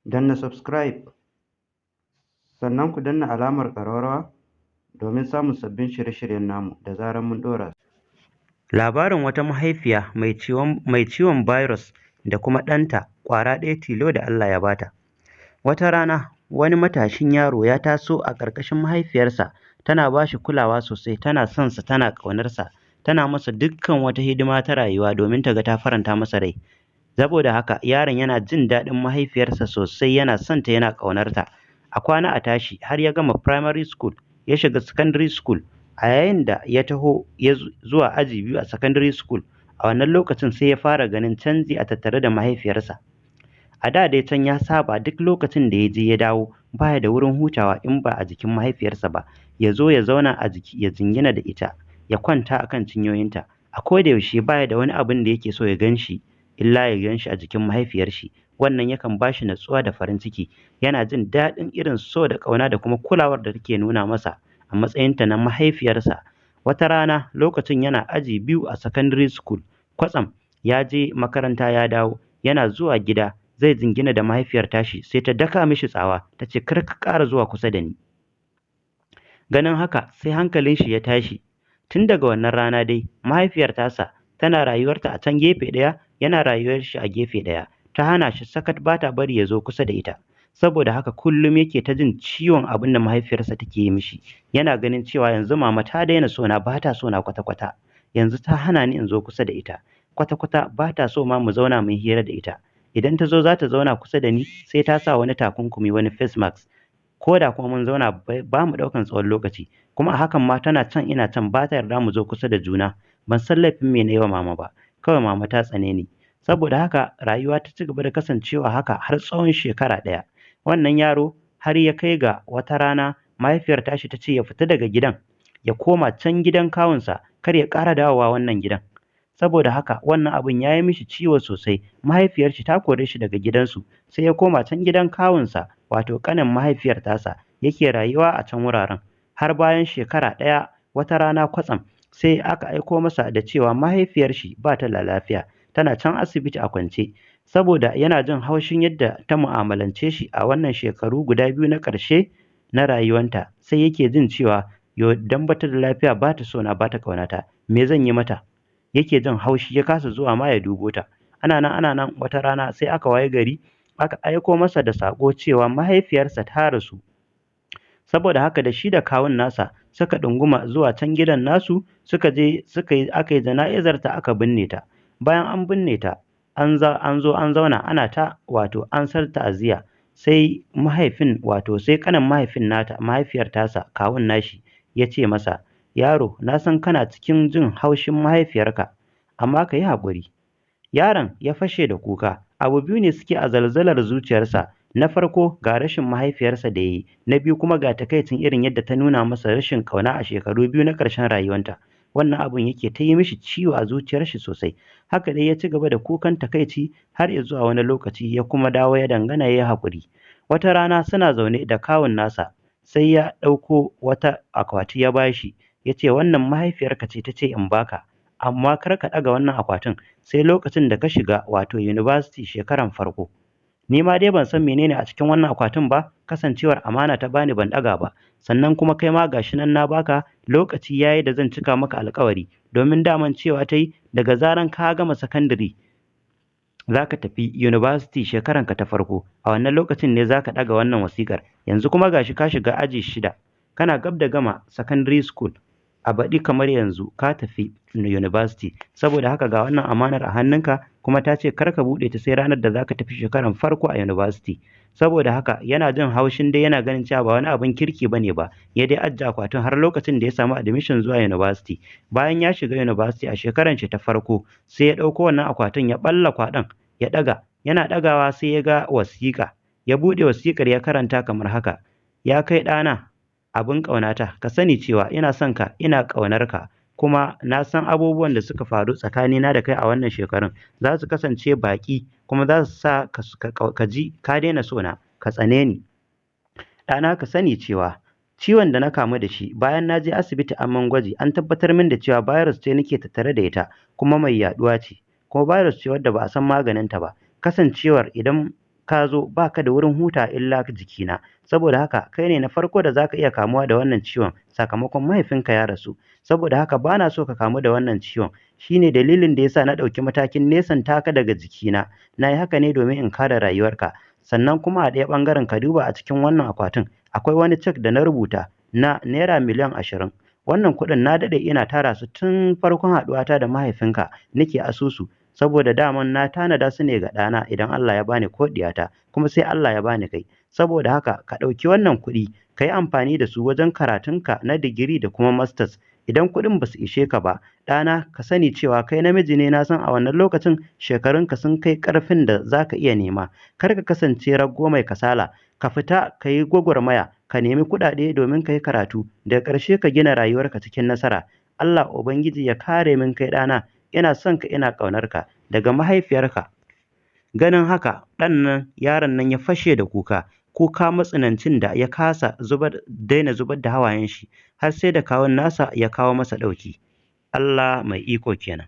danna subscribe sannan ku danna alamar ƙararrawa domin samun sabbin shirye-shiryen namu da zarar mun ɗora. Labarin wata mahaifiya mai ciwon virus da kuma ɗanta ƙwara ɗaya tilo da Allah ya bata. Wata rana wani matashin yaro ya taso a ƙarƙashin mahaifiyarsa, tana ba shi kulawa sosai, tana son sa, tana ƙaunarsa, tana masa dukkan wata hidima ta rayuwa domin ta ga ta faranta masa rai. Saboda haka yaron yana jin daɗin mahaifiyarsa sosai, yana son ta, yana ƙaunarta. A kwana a tashi har ya gama primary school, ya shiga secondary school. A yayin da ya taho zuwa aji 2 a secondary school, a wannan lokacin sai ya fara ganin canji a tattare da mahaifiyarsa. A da dai can ya saba duk lokacin da ya je ya dawo baya da wurin hutawa in ba a jikin mahaifiyarsa ba, ya zo ya zauna a jiki, ya jingina da ita, ya kwanta a kan cinyoyinta. A koda yaushe baya da wani abin da yake so ya gan shi illa ya gan shi a jikin mahaifiyar shi. Wannan yakan ba shi natsuwa da farin ciki. Yana jin daɗin irin so da ƙauna da kuma kulawar da take nuna masa a matsayinta na mahaifiyarsa. Wata rana lokacin yana aji 2 a secondary school, kwatsam ya je makaranta ya dawo, yana zuwa gida zai jingina da mahaifiyar tashi sai ta daka mishi tsawa, ta ce kar ka ƙara zuwa kusa da ni. Ganin haka sai hankalin shi ya tashi. Tun daga wannan rana dai mahaifiyar tasa tana rayuwarta a can gefe ɗaya, yana rayuwar shi a gefe ɗaya. Ta hana shi sakat, ba ta bari ya zo kusa da ita. Saboda haka kullum yake ta jin ciwon abin da mahaifiyarsa take yi mishi. Yana ganin cewa yanzu mama ta daina sona, ba ta sona kwata-kwata. Yanzu ta hana ni in zo kusa da ita. Kwata-kwata ba ta so ma mu zauna mu hira da ita. Idan ta zo za ta zauna kusa da ni sai ta sa wani takunkumi, wani face mask. Ko da kuma mun zauna ba mu ɗaukan tsawon lokaci. Kuma a hakan ma tana can ina can, ba ta yarda mu zo kusa da juna. Ban san laifin me na yi wa mama ba. Kawai mama ta tsane ni. Saboda haka rayuwa ta ci gaba da kasancewa haka har tsawon shekara ɗaya. Wannan yaro har ya kai ga wata rana mahaifiyar tashi ta ce ya fita daga gidan, ya koma can gidan kawunsa, kar ya ƙara dawowa wannan gidan. Saboda haka wannan abin ya yi mishi ciwo sosai. Mahaifiyar shi ta kore shi daga gidansu, sai ya koma can gidan kawunsa, wato ƙanin mahaifiyar tasa, yake rayuwa a can wuraren. Har bayan shekara ɗaya wata rana kwatsam sai aka aiko masa da cewa mahaifiyar shi ba ta da lafiya, tana can asibiti a kwance. Saboda yana jin haushin yadda ta mu'amalance shi a wannan shekaru guda 2 na ƙarshe na rayuwanta, sai yake jin cewa yo dan bata da lafiya, ba ta sona, ba ta ƙaunata, me zan yi mata? Yake jin haushi, ya kasa zuwa ma ya dubo ta. Ana nan wata rana sai aka waye gari aka aiko masa da saƙo cewa mahaifiyarsa ta rasu. Saboda haka da shi da kawun nasa suka ɗunguma zuwa can gidan nasu, aka yi jana'izarta, aka binne ta. Bayan an binne ta, an zo an zauna ana ta wato ansar ta'aziyya. Sai sai ƙanin mahaifiyar tasa, kawun nashi, ya ce masa, yaro, na san kana cikin jin haushin mahaifiyarka, amma ka yi haƙuri. Yaron ya fashe da kuka. Abu biyu ne suke a zalzalar zuciyarsa. Na farko ga rashin mahaifiyarsa da ya yi, na biyu kuma ga takaicin irin yadda ta nuna masa rashin ƙauna a shekaru 2 na ƙarshen rayuwanta. Wannan abun yake ta yi mishi ciwo a zuciyar shi sosai. Haka dai ya ci gaba da kukan takaici har ya zuwa wani lokaci ya kuma dawo ya dangana, ya yi haƙuri. Wata rana suna zaune da kawun nasa, sai ya ɗauko wata akwati ya bashi, ya ce wannan mahaifiyarka ce ta ce in baka, amma kar ka ɗaga wannan akwatin sai lokacin da ka shiga wato university shekaran farko. Ni ma dai ban san menene a cikin wannan akwatin ba, kasancewar amana ta bani ban ɗaga ba. Sannan kuma kai ma gashi nan na baka, lokaci yayi da zan cika maka alƙawari, domin daman cewa ta yi daga zaran ka gama secondary za ka tafi university shekaranka ta farko, a wannan lokacin ne za ka ɗaga wannan wasiƙar. Yanzu kuma gashi ka shiga aji 6, kana gab da gama secondary school, a baɗi kamar yanzu ka tafi university. Saboda haka ga wannan amanar a hannunka, kuma ta ce kar ka buɗe ta sai ranar da za ka tafi shekaran farko a university. Saboda haka yana jin haushin dai, yana ganin cewa ba wani abin kirki bane ba, ya dai ajiye akwatin har lokacin da ya samu admission zuwa university. Bayan ya shiga university a shekaran shi ta farko, sai ya ɗauko wannan akwatin, ya ɓalla kwaɗon, ya ɗaga. Yana ɗagawa sai ya ga wasiƙa. Ya buɗe wasiƙar ya karanta kamar haka: ya kai ɗana, abin ƙaunata, ka sani cewa ina son ka, ina ƙaunar ka, kuma na san abubuwan da suka faru tsakanina da kai a wannan shekarun za su kasance baƙi, kuma za su sa ka ji ka daina sona, ka tsane ni. Ɗana, ka sani cewa ciwon da na kamu da shi bayan na je asibiti an min gwaji, an tabbatar min da cewa virus ce nake tattare da ita, kuma mai yaɗuwa ce, kuma virus ce wadda ba a san maganinta ba. Kasancewar idan ka zo baka da wurin hutawa illa jikina, saboda haka kai ne na farko da zaka iya kamuwa da wannan ciwon sakamakon mahaifinka ya rasu, saboda haka bana so ka kamu da wannan ciwon, shine dalilin da yasa na ɗauki matakin nesanta ka daga jikina, nayi haka ne domin in kare rayuwarka. Sannan kuma a ɗaya ɓangaren ka duba a cikin wannan akwatin akwai wani cek da na rubuta na naira miliyan 20, wannan kuɗin na daɗe ina tara su tun farkon haɗuwata da mahaifinka nake asusu, saboda daman na tanada su ne ga ɗana idan Allah ya bani ko ɗiyata, kuma sai Allah ya bani kai, saboda haka ka ɗauki wannan kuɗi ka yi amfani da su wajen karatunka na digiri da kuma masters. Idan kuɗin ba su ishe ka ba, ɗana ka sani cewa kai namiji ne, na san a wannan lokacin shekarunka sun kai ƙarfin da za ka iya nema, kar ka kasance raggo mai kasala, ka fita ka yi gwagwarmaya, ka nemi kuɗaɗe domin ka yi karatu, daga ƙarshe ka gina rayuwarka cikin nasara. Allah Ubangiji ya kare min kai ɗana, ina son ka ina ƙaunar ka, daga mahaifiyarka. Ganin haka ɗan yaron nan ya fashe da kuka matsanancin da ya kasa daina zubar da hawayen shi, har sai da kawun nasa ya kawo masa ɗauki. Allah mai iko kenan.